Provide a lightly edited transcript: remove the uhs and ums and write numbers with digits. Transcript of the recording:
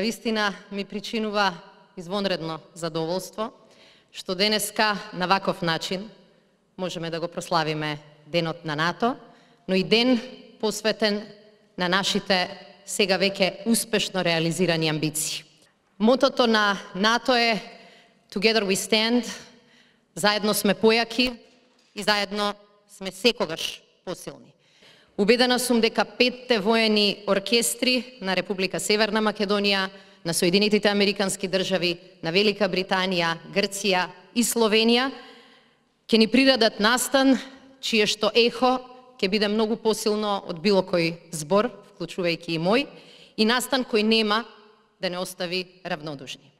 навистина ми причинува извонредно задоволство, што денеска на ваков начин можеме да го прославиме Денот на НАТО, но и ден посветен на нашите сега веќе успешно реализирани амбиции. Мотото на НАТО е Together we stand, заедно сме појаки и заедно сме секогаш посилни. Убедена сум дека 5 воени оркестри на Република Северна Македонија, на Соединетите Американски држави, на Велика Британија, Грција и Словенија ќе ни придадат настан, чие што ехо ќе биде многу посилно од било кој збор, вклучувајќи и мој, и настан кој нема да не остави равнодушни.